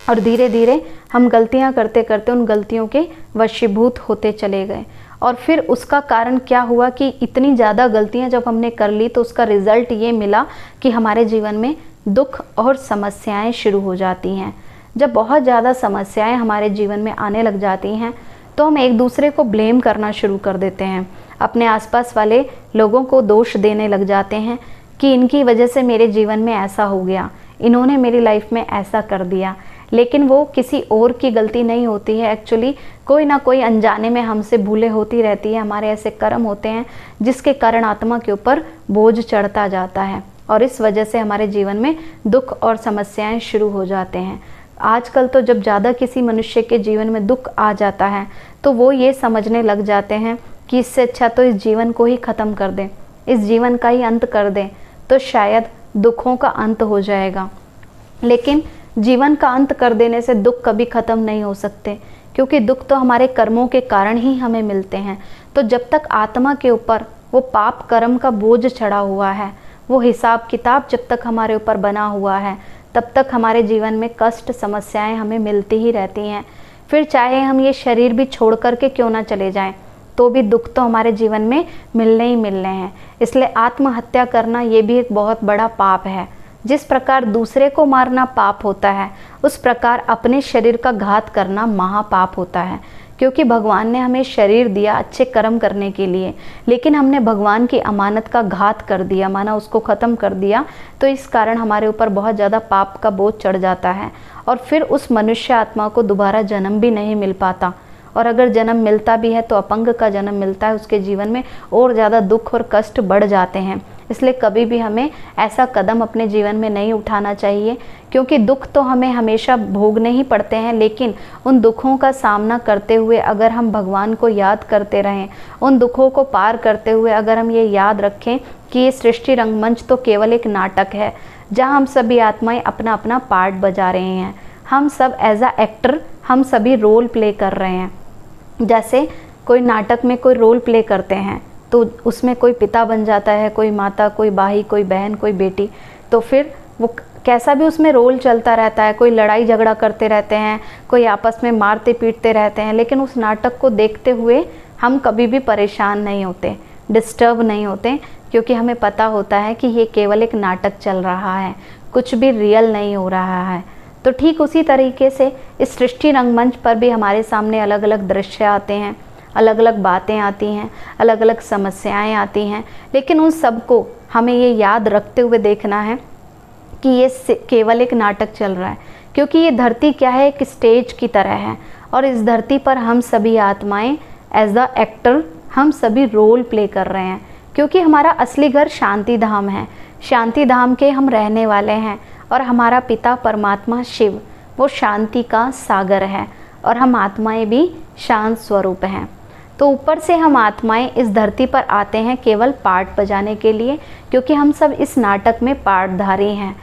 और धीरे धीरे हम गलतियाँ करते करते उन गलतियों के वशीभूत होते चले गए। और फिर उसका कारण क्या हुआ कि इतनी ज़्यादा गलतियाँ जब हमने कर ली तो उसका रिज़ल्ट ये मिला कि हमारे जीवन में दुख और समस्याएं शुरू हो जाती हैं। जब बहुत ज़्यादा समस्याएं हमारे जीवन में आने लग जाती हैं तो हम एक दूसरे को ब्लेम करना शुरू कर देते हैं, अपने आसपास वाले लोगों को दोष देने लग जाते हैं कि इनकी वजह से मेरे जीवन में ऐसा हो गया, इन्होंने मेरी लाइफ में ऐसा कर दिया। लेकिन वो किसी और की गलती नहीं होती है, एक्चुअली कोई ना कोई अनजाने में हमसे भूलें होती रहती है। हमारे ऐसे कर्म होते हैं जिसके कारण आत्मा के ऊपर बोझ चढ़ता जाता है और इस वजह से हमारे जीवन में दुख और समस्याएं शुरू हो जाते हैं। आजकल तो जब ज़्यादा किसी मनुष्य के जीवन में दुख आ जाता है तो वो ये समझने लग जाते हैं कि इससे अच्छा तो इस जीवन को ही ख़त्म कर दें, इस जीवन का ही अंत कर दें तो शायद दुखों का अंत हो जाएगा। लेकिन जीवन का अंत कर देने से दुख कभी ख़त्म नहीं हो सकते, क्योंकि दुख तो हमारे कर्मों के कारण ही हमें मिलते हैं। तो जब तक आत्मा के ऊपर वो पाप कर्म का बोझ चढ़ा हुआ है, वो हिसाब किताब जब तक हमारे ऊपर बना हुआ है तब तक हमारे जीवन में कष्ट समस्याएं हमें मिलती ही रहती हैं। फिर चाहे हम ये शरीर भी छोड़ कर के क्यों ना चले जाएं, तो भी दुख तो हमारे जीवन में मिलने ही मिलने हैं। इसलिए आत्महत्या करना ये भी एक बहुत बड़ा पाप है। जिस प्रकार दूसरे को मारना पाप होता है, उस प्रकार अपने शरीर का घात करना महापाप होता है। क्योंकि भगवान ने हमें शरीर दिया अच्छे कर्म करने के लिए, लेकिन हमने भगवान की अमानत का घात कर दिया, माना उसको ख़त्म कर दिया, तो इस कारण हमारे ऊपर बहुत ज़्यादा पाप का बोझ चढ़ जाता है और फिर उस मनुष्य आत्मा को दोबारा जन्म भी नहीं मिल पाता। और अगर जन्म मिलता भी है तो अपंग का जन्म मिलता है, उसके जीवन में और ज़्यादा दुख और कष्ट बढ़ जाते हैं। इसलिए कभी भी हमें ऐसा कदम अपने जीवन में नहीं उठाना चाहिए, क्योंकि दुख तो हमें हमेशा भोगने ही पड़ते हैं, लेकिन उन दुखों का सामना करते हुए अगर हम भगवान को याद करते रहें, उन दुखों को पार करते हुए अगर हम ये याद रखें कि ये सृष्टि रंगमंच तो केवल एक नाटक है जहाँ हम सभी आत्माएं अपना अपना पार्ट बजा रहे हैं। हम सब एज अ एक्टर हम सभी रोल प्ले कर रहे हैं। जैसे कोई नाटक में कोई रोल प्ले करते हैं तो उसमें कोई पिता बन जाता है, कोई माता, कोई भाई, कोई बहन, कोई बेटी, तो फिर वो कैसा भी उसमें रोल चलता रहता है। कोई लड़ाई झगड़ा करते रहते हैं, कोई आपस में मारते पीटते रहते हैं, लेकिन उस नाटक को देखते हुए हम कभी भी परेशान नहीं होते, डिस्टर्ब नहीं होते, क्योंकि हमें पता होता है कि ये केवल एक नाटक चल रहा है, कुछ भी रियल नहीं हो रहा है। तो ठीक उसी तरीके से इस सृष्टि रंगमंच पर भी हमारे सामने अलग अलग दृश्य आते हैं, अलग अलग बातें आती हैं, अलग अलग समस्याएं आती हैं, लेकिन उन सबको हमें ये याद रखते हुए देखना है कि ये केवल एक नाटक चल रहा है। क्योंकि ये धरती क्या है, एक स्टेज की तरह है और इस धरती पर हम सभी आत्माएं एज अ एक्टर हम सभी रोल प्ले कर रहे हैं। क्योंकि हमारा असली घर शांति धाम है, शांति धाम के हम रहने वाले हैं और हमारा पिता परमात्मा शिव वो शांति का सागर है और हम आत्माएं भी शांत स्वरूप हैं। तो ऊपर से हम आत्माएं इस धरती पर आते हैं केवल पार्ट बजाने के लिए, क्योंकि हम सब इस नाटक में पार्टधारी हैं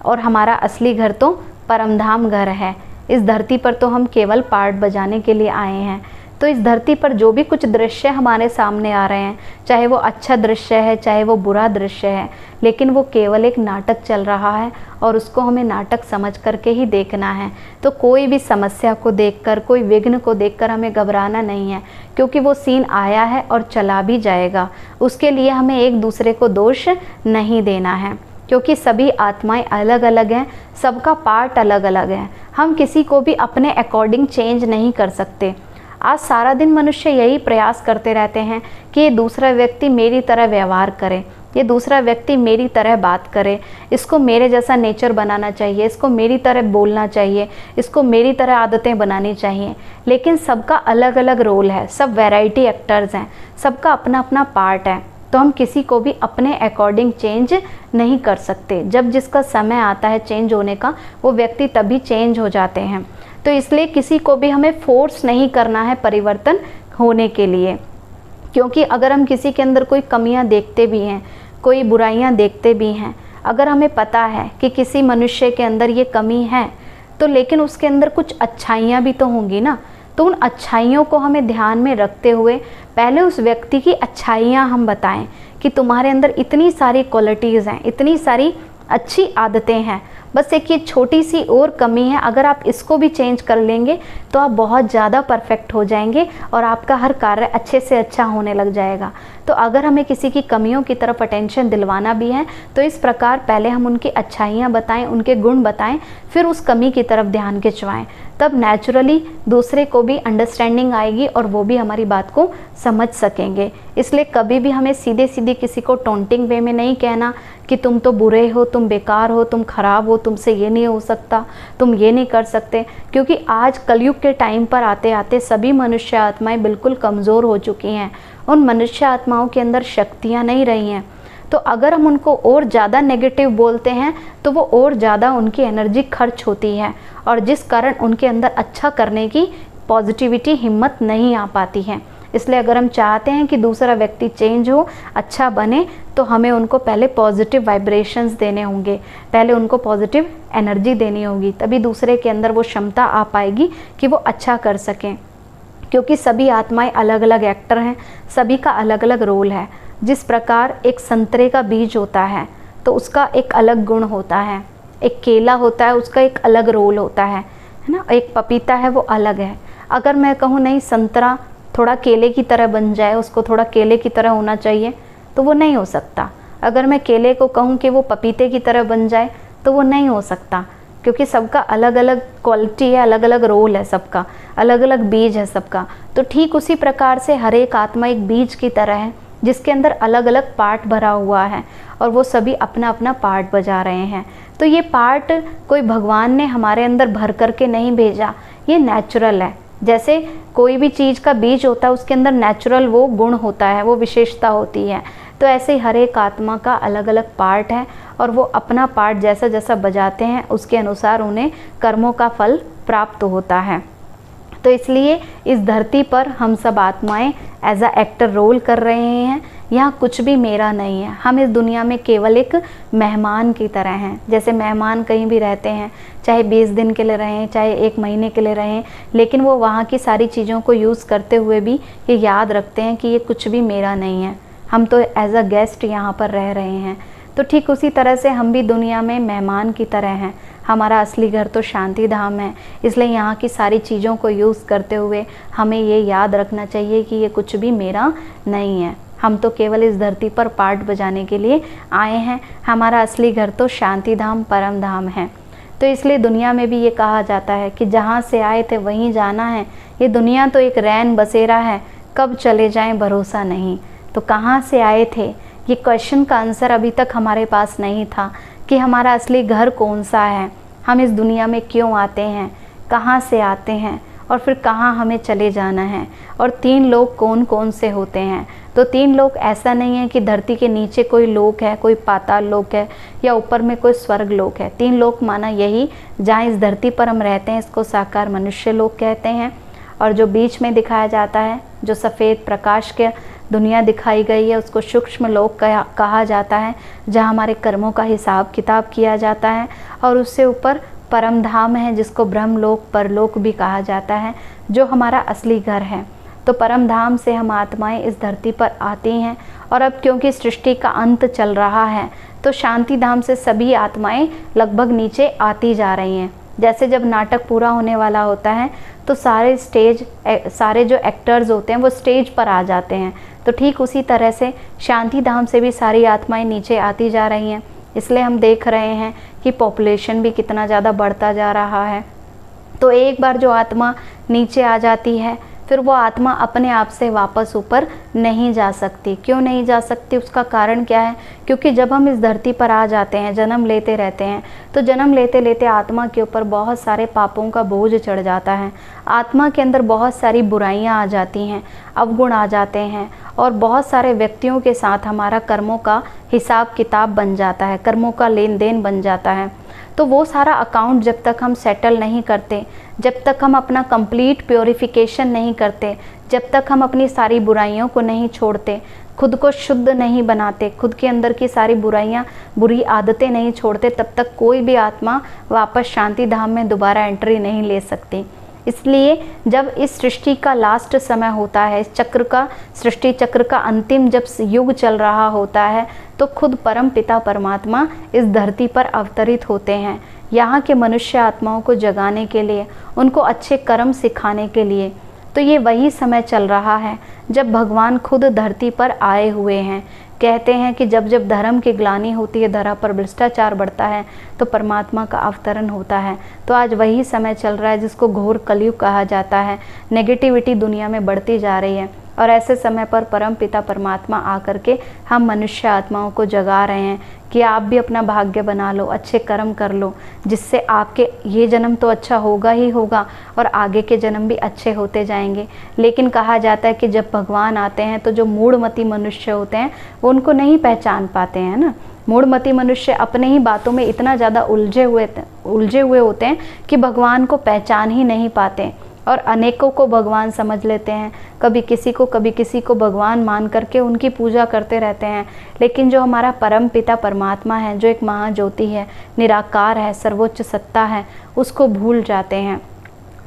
और हमारा असली घर तो परमधाम घर है। इस धरती पर तो हम केवल पार्ट बजाने के लिए आए हैं। तो इस धरती पर जो भी कुछ दृश्य हमारे सामने आ रहे हैं, चाहे वो अच्छा दृश्य है चाहे वो बुरा दृश्य है, लेकिन वो केवल एक नाटक चल रहा है और उसको हमें नाटक समझ करके ही देखना है। तो कोई भी समस्या को देखकर, कोई विघ्न को देखकर हमें घबराना नहीं है, क्योंकि वो सीन आया है और चला भी जाएगा। उसके लिए हमें एक दूसरे को दोष नहीं देना है, क्योंकि सभी आत्माएं अलग अलग हैं, सबका पार्ट अलग अलग है। हम किसी को भी अपने अकॉर्डिंग चेंज नहीं कर सकते। आज सारा दिन मनुष्य यही प्रयास करते रहते हैं कि ये दूसरा व्यक्ति मेरी तरह व्यवहार करे, ये दूसरा व्यक्ति मेरी तरह बात करे, इसको मेरे जैसा नेचर बनाना चाहिए, इसको मेरी तरह बोलना चाहिए, इसको मेरी तरह आदतें बनानी चाहिए। लेकिन सबका अलग अलग रोल है, सब वैरायटी एक्टर्स हैं, सबका अपना अपना पार्ट है। तो हम किसी को भी अपने अकॉर्डिंग चेंज नहीं कर सकते। जब जिसका समय आता है चेंज होने का, वो व्यक्ति तभी चेंज हो जाते हैं। तो इसलिए किसी को भी हमें फोर्स नहीं करना है परिवर्तन होने के लिए, क्योंकि अगर हम किसी के अंदर कोई कमियां देखते भी हैं, कोई बुराइयां देखते भी हैं, अगर हमें पता है कि किसी मनुष्य के अंदर ये कमी है, तो लेकिन उसके अंदर कुछ अच्छाइयाँ भी तो होंगी ना। तो उन अच्छाइयों को हमें ध्यान में रखते हुए पहले उस व्यक्ति की अच्छाइयाँ हम बताएं कि तुम्हारे अंदर इतनी सारी क्वालिटीज़ हैं, इतनी सारी अच्छी आदतें हैं, बस एक ये छोटी सी और कमी है, अगर आप इसको भी चेंज कर लेंगे तो आप बहुत ज़्यादा परफेक्ट हो जाएंगे और आपका हर कार्य अच्छे से अच्छा होने लग जाएगा। तो अगर हमें किसी की कमियों की तरफ अटेंशन दिलवाना भी है तो इस प्रकार पहले हम उनकी अच्छाइयाँ बताएं, उनके गुण बताएं, फिर उस कमी की तरफ ध्यान खिंचवाएं। तब नेचुरली दूसरे को भी अंडरस्टैंडिंग आएगी और वो भी हमारी बात को समझ सकेंगे। इसलिए कभी भी हमें सीधे सीधे किसी को टोंटिंग वे में नहीं कहना कि तुम तो बुरे हो, तुम बेकार हो, तुम खराब हो, तुमसे ये नहीं हो सकता, तुम ये नहीं कर सकते। क्योंकि आज कलयुग के टाइम पर आते आते सभी मनुष्य आत्माएं बिल्कुल कमज़ोर हो चुकी हैं। उन मनुष्य आत्माओं के अंदर शक्तियाँ नहीं रही हैं। तो अगर हम उनको और ज़्यादा नेगेटिव बोलते हैं तो वो और ज़्यादा उनकी एनर्जी खर्च होती है और जिस कारण उनके अंदर अच्छा करने की पॉजिटिविटी, हिम्मत नहीं आ पाती है। इसलिए अगर हम चाहते हैं कि दूसरा व्यक्ति चेंज हो, अच्छा बने, तो हमें उनको पहले पॉजिटिव वाइब्रेशंस देने होंगे, पहले उनको पॉजिटिव एनर्जी देनी होगी, तभी दूसरे के अंदर वो क्षमता आ पाएगी कि वो अच्छा कर सकें। क्योंकि सभी आत्माएं अलग अलग एक्टर हैं, सभी का अलग अलग रोल है। जिस प्रकार एक संतरे का बीज होता है तो उसका एक अलग गुण होता है, एक केला होता है उसका एक अलग रोल होता है ना, एक पपीता है वो अलग है। अगर मैं कहूँ नहीं संतरा थोड़ा केले की तरह बन जाए, उसको थोड़ा केले की तरह होना चाहिए, तो वो नहीं हो सकता। अगर मैं केले को कहूँ कि वो पपीते की तरह बन जाए तो वो नहीं हो सकता, क्योंकि सबका अलग अलग क्वालिटी है, अलग अलग रोल है सबका, अलग अलग बीज है सबका। तो ठीक उसी प्रकार से हर एक आत्मा एक बीज की तरह है जिसके अंदर अलग अलग पार्ट भरा हुआ है और वो सभी अपना अपना पार्ट बजा रहे हैं। तो ये पार्ट कोई भगवान ने हमारे अंदर भर करके नहीं भेजा, ये नेचुरल है। जैसे कोई भी चीज़ का बीज होता है उसके अंदर नेचुरल वो गुण होता है, वो विशेषता होती है। तो ऐसे ही हर एक आत्मा का अलग अलग पार्ट है और वो अपना पार्ट जैसा जैसा बजाते हैं उसके अनुसार उन्हें कर्मों का फल प्राप्त होता है। तो इसलिए इस धरती पर हम सब आत्माएं एज अ एक्टर रोल कर रहे हैं। यहाँ कुछ भी मेरा नहीं है, हम इस दुनिया में केवल एक मेहमान की तरह हैं। जैसे मेहमान कहीं भी रहते हैं, चाहे 20 दिन के लिए रहें, चाहे 1 महीने के लिए रहें, लेकिन वो वहाँ की सारी चीज़ों को यूज़ करते हुए भी ये याद रखते हैं कि ये कुछ भी मेरा नहीं है, हम तो एज अ गेस्ट यहाँ पर रह रहे हैं। तो ठीक उसी तरह से हम भी दुनिया में मेहमान की तरह हैं। हमारा असली घर तो शांति धाम है, इसलिए यहाँ की सारी चीज़ों को यूज़ करते हुए हमें ये याद रखना चाहिए कि ये कुछ भी मेरा नहीं है, हम तो केवल इस धरती पर पार्ट बजाने के लिए आए हैं। हमारा असली घर तो शांति धाम परम धाम है। तो इसलिए दुनिया में भी ये कहा जाता है कि जहाँ से आए थे वहीं जाना है। ये दुनिया तो एक रैन बसेरा है, कब चले जाएं भरोसा नहीं। तो कहाँ से आए थे, ये क्वेश्चन का आंसर अभी तक हमारे पास नहीं था कि हमारा असली घर कौन सा है, हम इस दुनिया में क्यों आते हैं, कहाँ से आते हैं और फिर कहाँ हमें चले जाना है, और 3 लोक कौन कौन से होते हैं। तो 3 लोक ऐसा नहीं है कि धरती के नीचे कोई लोक है, कोई पाताल लोक है या ऊपर में कोई स्वर्ग लोक है। 3 लोक माना यही जहाँ इस धरती पर हम रहते हैं, इसको साकार मनुष्य लोक कहते हैं। और जो बीच में दिखाया जाता है, जो सफ़ेद प्रकाश के दुनिया दिखाई गई है, उसको सूक्ष्म लोक कहा जाता है, जहाँ हमारे कर्मों का हिसाब किताब किया जाता है। और उससे ऊपर परम धाम है जिसको ब्रह्मलोक परलोक भी कहा जाता है, जो हमारा असली घर है। तो परम धाम से हम आत्माएं इस धरती पर आती हैं। और अब क्योंकि सृष्टि का अंत चल रहा है तो शांति धाम से सभी आत्माएं लगभग नीचे आती जा रही हैं। जैसे जब नाटक पूरा होने वाला होता है तो सारे जो एक्टर्स होते हैं वो स्टेज पर आ जाते हैं। तो ठीक उसी तरह से शांति धाम से भी सारी आत्माएं नीचे आती जा रही हैं। इसलिए हम देख रहे हैं कि पॉपुलेशन भी कितना ज़्यादा बढ़ता जा रहा है। तो एक बार जो आत्मा नीचे आ जाती है फिर वो आत्मा अपने आप से वापस ऊपर नहीं जा सकती। क्यों नहीं जा सकती, उसका कारण क्या है? क्योंकि जब हम इस धरती पर आ जाते हैं, जन्म लेते रहते हैं, तो जन्म लेते लेते आत्मा के ऊपर बहुत सारे पापों का बोझ चढ़ जाता है। आत्मा के अंदर बहुत सारी बुराइयां आ जाती हैं, अवगुण आ जाते हैं, और बहुत सारे व्यक्तियों के साथ हमारा कर्मों का हिसाब किताब बन जाता है, कर्मों का लेन देन बन जाता है। तो वो सारा अकाउंट जब तक हम सेटल नहीं करते, जब तक हम अपना कंप्लीट प्योरिफिकेशन नहीं करते, जब तक हम अपनी सारी बुराइयों को नहीं छोड़ते, खुद को शुद्ध नहीं बनाते, खुद के अंदर की सारी बुराइयां, बुरी आदतें नहीं छोड़ते, तब तक कोई भी आत्मा वापस शांति धाम में दोबारा एंट्री नहीं ले सकती। इसलिए जब इस सृष्टि का लास्ट समय होता है, इस चक्र का, सृष्टि चक्र का अंतिम जब युग चल रहा होता है, तो खुद परम पिता परमात्मा इस धरती पर अवतरित होते हैं, यहाँ के मनुष्य आत्माओं को जगाने के लिए, उनको अच्छे कर्म सिखाने के लिए। तो ये वही समय चल रहा है जब भगवान खुद धरती पर आए हुए हैं। कहते हैं कि जब जब धर्म की ग्लानि होती है, धरा पर भ्रष्टाचार बढ़ता है, तो परमात्मा का अवतरण होता है। तो आज वही समय चल रहा है जिसको घोर कलयुग कहा जाता है। नेगेटिविटी दुनिया में बढ़ती जा रही है और ऐसे समय पर परम पिता परमात्मा आकर के हम मनुष्य आत्माओं को जगा रहे हैं कि आप भी अपना भाग्य बना लो, अच्छे कर्म कर लो, जिससे आपके ये जन्म तो अच्छा होगा ही होगा और आगे के जन्म भी अच्छे होते जाएंगे। लेकिन कहा जाता है कि जब भगवान आते हैं तो जो मूढ़मती मनुष्य होते हैं वो उनको नहीं पहचान पाते हैं ना। मूढ़मती मनुष्य अपने ही बातों में इतना ज़्यादा उलझे हुए होते हैं कि भगवान को पहचान ही नहीं पाते और अनेकों को भगवान समझ लेते हैं। कभी किसी को भगवान मान करके उनकी पूजा करते रहते हैं। लेकिन जो हमारा परम पिता परमात्मा है, जो एक महाज्योति है, निराकार है, सर्वोच्च सत्ता है, उसको भूल जाते हैं।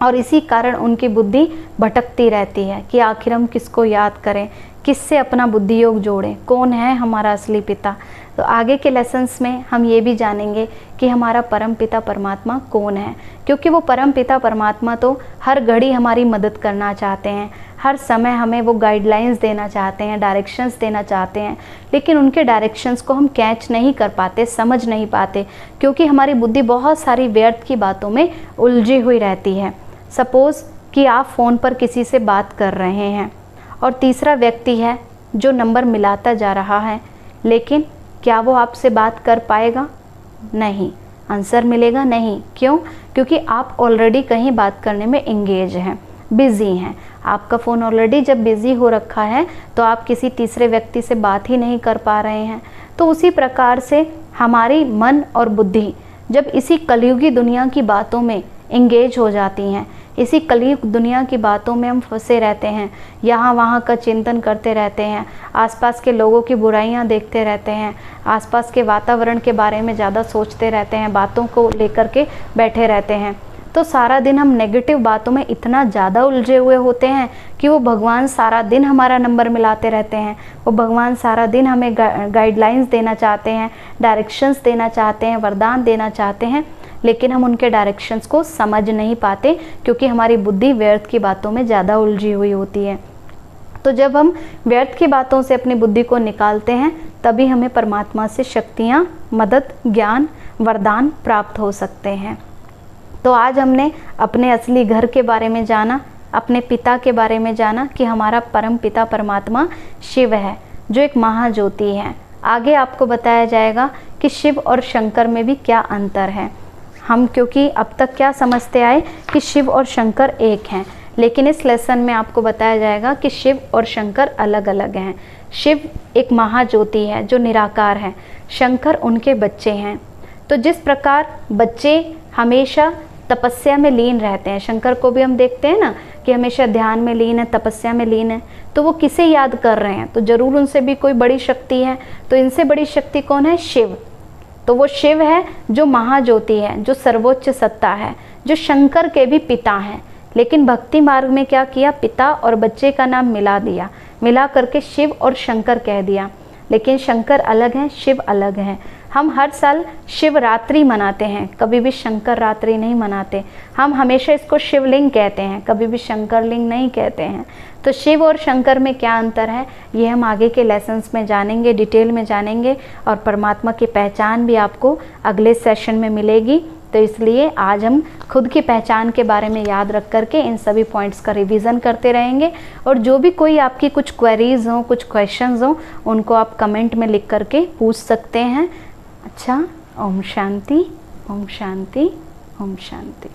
और इसी कारण उनकी बुद्धि भटकती रहती है कि आखिर हम किसको याद करें, किससे अपना बुद्धि योग जोड़ें, कौन है हमारा असली पिता। तो आगे के लेसन्स में हम ये भी जानेंगे कि हमारा परम पिता परमात्मा कौन है, क्योंकि वो परम पिता परमात्मा तो हर घड़ी हमारी मदद करना चाहते हैं, हर समय हमें वो गाइडलाइंस देना चाहते हैं, डायरेक्शंस देना चाहते हैं, लेकिन उनके डायरेक्शंस को हम कैच नहीं कर पाते, समझ नहीं पाते, क्योंकि हमारी बुद्धि बहुत सारी व्यर्थ की बातों में उलझी हुई रहती है। सपोज़ कि आप फ़ोन पर किसी से बात कर रहे हैं और तीसरा व्यक्ति है जो नंबर मिलाता जा रहा है, लेकिन क्या वो आपसे बात कर पाएगा? नहीं। आंसर मिलेगा नहीं। क्यों? क्योंकि आप ऑलरेडी कहीं बात करने में एंगेज हैं, बिज़ी हैं। आपका फ़ोन ऑलरेडी जब बिज़ी हो रखा है तो आप किसी तीसरे व्यक्ति से बात ही नहीं कर पा रहे हैं। तो उसी प्रकार से हमारी मन और बुद्धि जब इसी कलयुगी दुनिया की बातों में एंगेज हो जाती हैं, इसी कलयुग दुनिया की बातों में हम फंसे रहते हैं, यहाँ वहाँ का चिंतन करते रहते हैं, आसपास के लोगों की बुराइयाँ देखते रहते हैं, आसपास के वातावरण के बारे में ज़्यादा सोचते रहते हैं, बातों को लेकर के बैठे रहते हैं, तो सारा दिन हम नेगेटिव बातों में इतना ज़्यादा उलझे हुए होते हैं कि वो भगवान सारा दिन हमारा नंबर मिलाते रहते हैं, वो भगवान सारा दिन हमें गाइडलाइंस देना चाहते हैं, डायरेक्शंस देना चाहते हैं, वरदान देना चाहते हैं, लेकिन हम उनके डायरेक्शंस को समझ नहीं पाते, क्योंकि हमारी बुद्धि व्यर्थ की बातों में ज़्यादा उलझी हुई होती है। तो जब हम व्यर्थ की बातों से अपनी बुद्धि को निकालते हैं, तभी हमें परमात्मा से शक्तियाँ, मदद, ज्ञान, वरदान प्राप्त हो सकते हैं। तो आज हमने अपने असली घर के बारे में जाना, अपने पिता के बारे में जाना कि हमारा परम पिता परमात्मा शिव है, जो एक महाज्योति है। आगे आपको बताया जाएगा कि शिव और शंकर में भी क्या अंतर है। हम क्योंकि अब तक क्या समझते आए कि शिव और शंकर एक हैं, लेकिन इस लेसन में आपको बताया जाएगा कि शिव और शंकर अलग अलग हैं। शिव एक महाज्योति है जो निराकार है, शंकर उनके बच्चे हैं। तो जिस प्रकार बच्चे हमेशा तपस्या में लीन रहते हैं, शंकर को भी हम देखते हैं ना कि हमेशा ध्यान में लीन है, तपस्या में लीन है, तो वो किसे याद कर रहे हैं? तो जरूर उनसे भी कोई बड़ी शक्ति है। तो इनसे बड़ी शक्ति कौन है? शिव। तो वो शिव है जो महाज्योति है, जो सर्वोच्च सत्ता है, जो शंकर के भी पिता हैं। लेकिन भक्ति मार्ग में क्या किया? पिता और बच्चे का नाम मिला दिया, मिला करके शिव और शंकर कह दिया। लेकिन शंकर अलग हैं, शिव अलग हैं। हम हर साल शिवरात्रि मनाते हैं, कभी भी शंकर रात्रि नहीं मनाते। हम हमेशा इसको शिवलिंग कहते हैं, कभी भी शंकरलिंग नहीं कहते हैं। तो शिव और शंकर में क्या अंतर है, ये हम आगे के लेसन्स में जानेंगे, डिटेल में जानेंगे, और परमात्मा की पहचान भी आपको अगले सेशन में मिलेगी। तो इसलिए आज हम खुद की पहचान के बारे में याद रख करके इन सभी पॉइंट्स का रिवीजन करते रहेंगे। और जो भी कोई आपकी कुछ क्वेरीज हों, कुछ क्वेश्चंस हों, उनको आप कमेंट में लिख करके पूछ सकते हैं। अच्छा, ओम शांति, ओम शांति, ओम शांति।